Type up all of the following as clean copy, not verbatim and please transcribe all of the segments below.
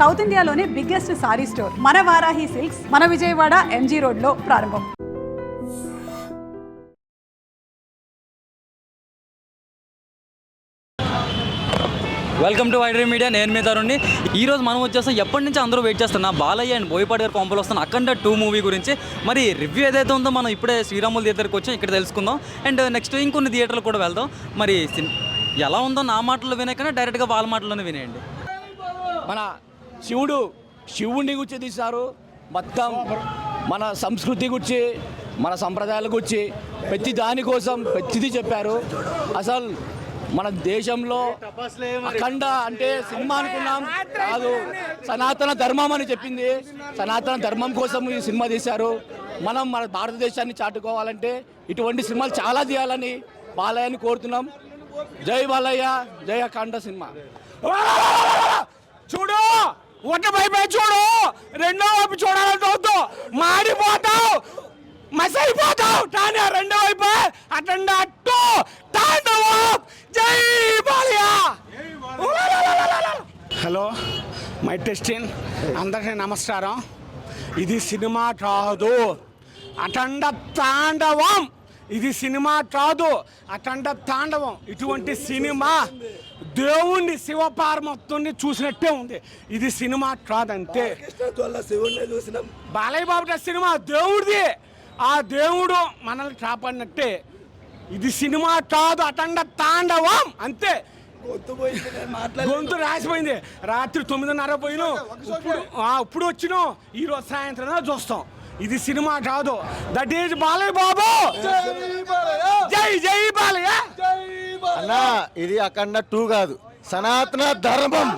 South ఇండియాలోనే biggest sorry store మన Varahi silks మన విజయవాడ ఎంజీ రోడ్లో ప్రారంభం. వెల్కమ్ టు వైడరీ మీడియా. నేను మీ తరుణ్ని. ఈరోజు మనం వచ్చేస్తాం ఎప్పటి నుంచి అందరూ వెయిట్ చేస్తున్నా బాలయ్య అండ్ బోయపాటి గారు కాంపోలో వస్తున్న అఖండ 2 మూవీ గురించి. మరి రివ్యూ ఏదైతే ఉందో మనం ఇప్పుడే శ్రీరాములు థియేటర్కి వచ్చాం, ఇక్కడ తెలుసుకుందాం. అండ్ నెక్స్ట్ ఇంకొన్ని థియేటర్లు కూడా వెళ్దాం. మరి ఎలా ఉందో నా మాటల్లో వినేకన్నా డైరెక్ట్గా వాళ్ళ మాటల్లోనే వినేయండి. మన శివుడిని గురించి తీశారు, మొత్తం మన సంస్కృతి గురించి, మన సంప్రదాయాల గురించి, ప్రతి దానికోసం ప్రతిదీ చెప్పారు. అసలు మన దేశంలో అఖండ అంటే సినిమా అనుకున్నాం కాదు, సనాతన ధర్మం అని చెప్పింది. సనాతన ధర్మం కోసం ఈ సినిమా తీశారు. మనం మన భారతదేశాన్ని చాటుకోవాలంటే ఇటువంటి సినిమాలు చాలా తీయాలని బాలయ్యని కోరుతున్నాం. జై బాలయ్య, జై అఖండ సినిమా. చూడు, ఒక వైపు చూడు, రెండో వైపు చూడాలంటే మాడిపోతావు, మసైపోతావు. కానీ రెండో వైపు అటెండ్ అట్టు తాండవం. జై బాలయ్య. Hello, my testing. అందరికీ నమస్కారం. ఇది సినిమా కాదు, అటండ తాండవం. ఇది సినిమా కాదు, అటండ తాండవం. ఇటువంటి సినిమా దేవుణ్ణి శివపార్వతుని చూసినట్టే ఉంది. ఇది సినిమా కాదంతే. బాలయ్య బాబు సినిమా దేవుడిది, ఆ దేవుడు మనల్ని కాపాడినట్టే. ఇది సినిమా కాదు, అటండ తాండవం అంతే. గొంతు రాసిపోయింది. రాత్రి 9:30 పోయినాం, ఇప్పుడు వచ్చినాం. ఈరోజు సాయంత్రం చూస్తాం. ఇది సినిమా కాదు. That is Balayya Babu. జై జై బాలయ్య. అన్నా, ఇది అఖండ 2 కాదు, సనాతన ధర్మం.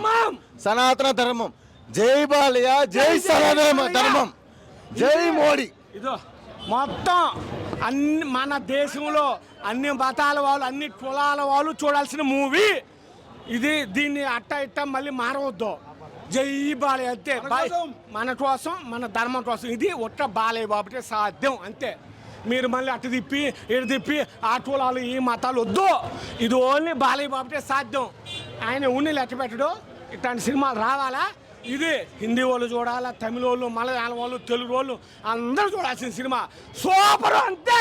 సనాతన ధర్మం. జై బాలయ్య, జై సనాతన ధర్మం, జై మోడీ. ఇదో మొత్తం అన్ని మన దేశంలో అన్ని మతాల వాళ్ళు, అన్ని కులాల వాళ్ళు చూడాల్సిన మూవీ ఇది. దీన్ని అట్ట ఇట్ట మళ్ళీ మారవద్దు. జై బాలయ్య అంతే. మన కోసం, మన ధర్మం కోసం. ఇది ఒట్ట బాలయ్య బాబుటే సాధ్యం అంతే. మీరు మళ్ళీ అటు తిప్పి ఇటు తిప్పి ఆ కులాలు ఈ మతాలు వద్దు. ఇది ఓన్లీ బాలయ్య బాబుటే సాధ్యం. ఆయన ఉన్ని లెక్క పెట్టడు. ఇట్లాంటి సినిమాలు రావాలా? ఇది హిందీ వాళ్ళు చూడాలా, తమిళ వాళ్ళు, మలయాళం వాళ్ళు, తెలుగు వాళ్ళు అందరూ చూడాల్సిన సినిమా. సూపర్ అంతే.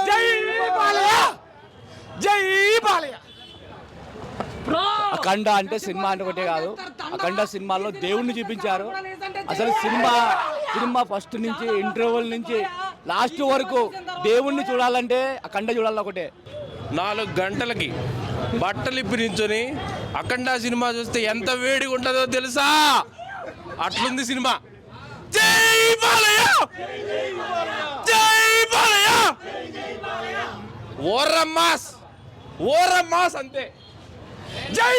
జై బాలయ్య, జై బాలయ్య. అఖండ అంటే సినిమా అంటే ఒకటే కాదు, అఖండ సినిమాలో దేవుణ్ణి చూపించారు. అసలు సినిమా ఫస్ట్ నుంచి ఇంటర్వెల్ నుంచి లాస్ట్ వరకు దేవుణ్ణి చూడాలంటే అఖండ చూడాలి. ఒకటే 4 గంటలకి బట్టలు ఇప్పి నించొని అఖండ సినిమా చూస్తే ఎంత వేడిగా ఉంటుందో తెలుసా? అట్లుంది సినిమా. జై బాలయ్య, జై బాలయ్య. ఓరమ్మాస్ అంతే. జై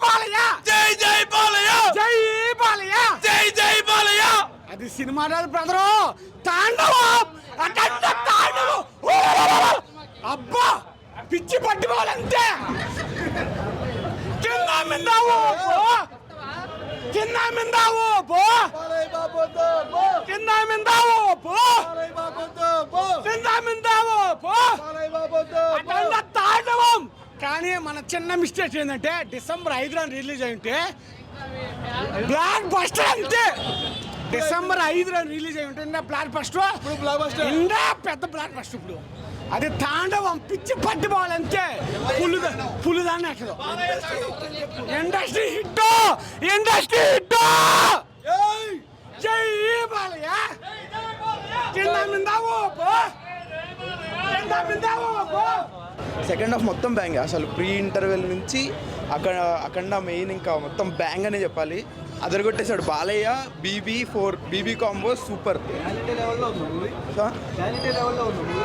బాలయ్య, జై జై బాలయ్య, జై బాలయ్య, జై జై బాలయ్య. అది సినిమా రాదు బ్రదరు, తాండవం. అఖండ తాండవం. అబ్బా, పిచ్చి పట్టుకోవాలంతే. కింద మిందావు పో, కింద మిందావు పో, కింద మిందావు పో, కింద మిందావు పో. అఖండ తాండవం. కానీ మన చిన్న మిస్టేక్ ఏంటంటే డిసెంబర్ 5న రిలీజ్ అయింటే బ్లాక్ బస్టర్ అంతే. డిసెంబర్ 5న రిలీజ్ అయి ఉంటే బ్లాక్ బస్టర్, ఇంకా పెద్ద బ్లాక్ బస్టర్. ఇప్పుడు అది తాండవం, పిచ్చి పట్టిపోవాలంతే. పులిదాన్ని అక్కడ ఇండస్ట్రీ హిట్, ఇండస్ట్రీ హిట్. జై బాలయ్య. కింద మిందావు పో, కింద మిందావు పో. సెకండ్ హాఫ్ మొత్తం బ్యాంగ్. అసలు ప్రీ ఇంటర్వెల్ నుంచి అఖండ మెయిన్ ఇంకా మొత్తం బ్యాంగ్ అనే చెప్పాలి. అదరగొట్టేశాడు బాలయ్య. BB combo super.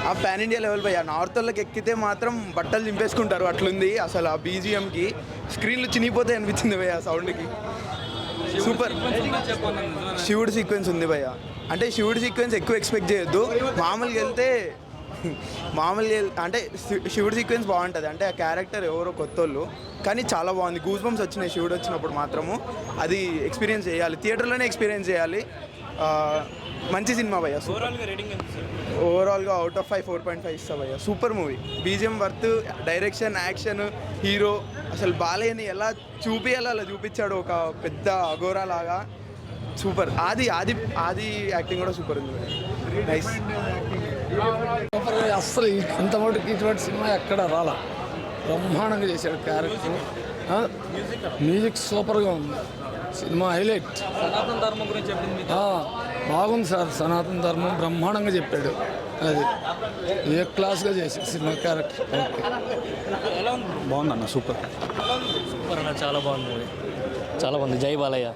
ఆ పాన్ ఇండియా లెవెల్ భయ్యా. నార్త్ వాళ్ళకి ఎక్కితే మాత్రం బట్టలు చింపేసుకుంటారు, అట్లుంది. అసలు ఆ బీజిఎంకి స్క్రీన్లు చినిగిపోతాయి అనిపించింది భయ్యా సౌండ్కి. సూపర్. శివుడు సీక్వెన్స్ ఉంది భయ్యా. అంటే శివుడు సీక్వెన్స్ ఎక్కువ ఎక్స్పెక్ట్ చేయొద్దు. మామూలుగా అంటే శివుడు సీక్వెన్స్ బాగుంటుంది. అంటే ఆ క్యారెక్టర్ ఎవరో కొత్తోళ్ళు, కానీ చాలా బాగుంది. గూస్ బంప్స్ వచ్చినాయి శివుడు వచ్చినప్పుడు మాత్రము. అది ఎక్స్పీరియన్స్ చేయాలి, థియేటర్లోనే ఎక్స్పీరియన్స్ చేయాలి. మంచి సినిమా భయ్యా. ఓవరాల్గా అవుట్ ఆఫ్ 5 4.5 ఇస్తా భయ్యా. Super movie. BGM worth, direction, action, hero. అసలు బాలయ్యని ఎలా చూపించాలో అలా చూపించాడు, ఒక పెద్ద అఘోరా లాగా. సూపర్. ఆది యాక్టింగ్ కూడా సూపర్ ఉంది. నైస్. అస్సలు ఇంతమటుకు ఇటువంటి సినిమా ఎక్కడ రాలా. బ్రహ్మాండంగా చేశాడు క్యారెక్టర్. మ్యూజిక్ సూపర్గా ఉంది. Cinema highlight. సనాతన ధర్మం గురించి చెప్పింది మీకు. బాగుంది సార్. సనాతన ధర్మం బ్రహ్మాండంగా చెప్పాడు. అది ఏ క్లాస్గా చేశాడు సినిమా క్యారెక్టర్. ఎలా ఉంది? బాగుందన్న సూపర్ అన్న, చాలా బాగుంది మూవీ, చాలా బాగుంది. జై బాలయ్య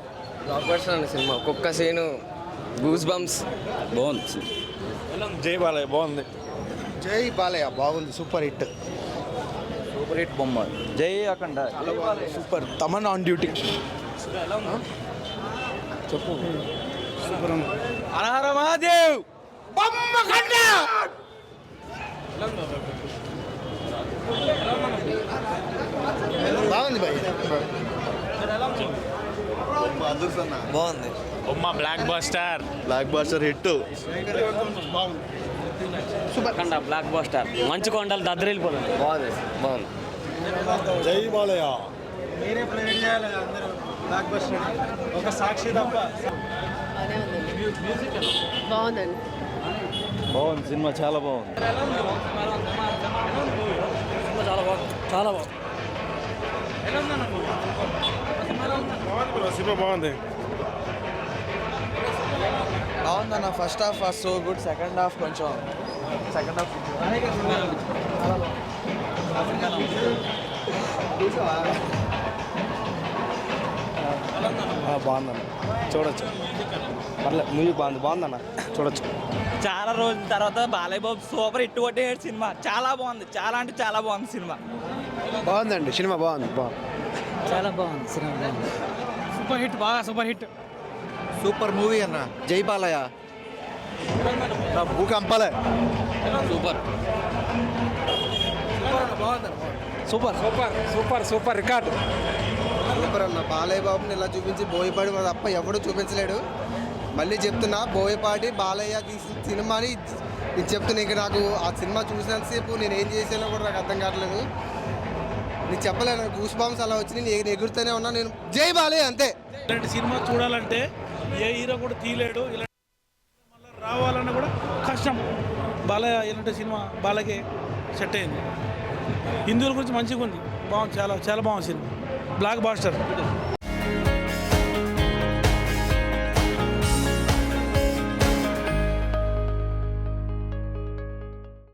బ్లాక్ బస్టర్ అన్న సినిమా. ఒక్కొక్క సీను గూస్ బంప్స్. బాగుంది. జై బాలయ్య బాగుంది. జై బాలయ్య బాగుంది. Super hit. సూపర్ హిట్ బొమ్మ. జై Akhanda super. Thaman on duty. చెప్పు. హరహర మహాదేవ్. బాగుంది భయ్. బాగుంది. బొమ్మ blockbuster. Blockbuster hit. Akhanda blockbuster. మంచు కొండలు దద్దరిల్లిపోతుంది. బాగుంది బాగుంది. జై బాలయ్య. బాగుందండి. బాగుంది సినిమా, చాలా బాగుంది. చాలా బాగుంది. చాలా బాగుంది. సినిమా బాగుంది. బాగుందన్న. First half so good. Second half కొంచెం బాగుందన్న, చూడొచ్చు. పర్లేదు, మూవీ బాగుందన్న, చూడొచ్చు. చాలా రోజుల తర్వాత Balayya Babu super hit కొట్టేసాడు cinema. చాలా బాగుంది. చాలా అంటే చాలా బాగుంది సినిమా. బాగుందండి సినిమా. బాగుంది. చాలా బాగుంది సినిమా. బాగుంది. Super hit. బాగా సూపర్ హిట్. సూపర్ మూవీ అన్న. జై బాలయ్య. భూకంపాలే. సూపర్. Super record. సూపర్ అన్న. బాలయ్య బాబుని ఇలా చూపించి బోయపాటి తప్ప ఎవడు చూపించలేడు. మళ్ళీ చెప్తున్నా, బోయపాటి బాలయ్య తీసిన సినిమాని నేను చెప్తున్నా. ఇంకా నాకు ఆ సినిమా చూసినంతసేపు నేను ఏం చేసానో కూడా నాకు అర్థం కావట్లేదు. నేను చెప్పలేను. గూస్ బాంబ్స్ అలా వచ్చి నేను ఎగురుతూనే ఉన్నా. నేను జై బాలయ్య అంతే. ఇలాంటి సినిమా చూడాలంటే ఏ హీరో కూడా తీయలేడు. ఇలాంటి మళ్ళీ రావాలన్నా కూడా కష్టం. బాలయ్య ఇలాంటి సినిమా బాలయ్యకే సెట్ అయింది. హిందువుల గురించి మంచిగా ఉంది. బాగుంది. చాలా చాలా బాగుంది సినిమా. Black buster.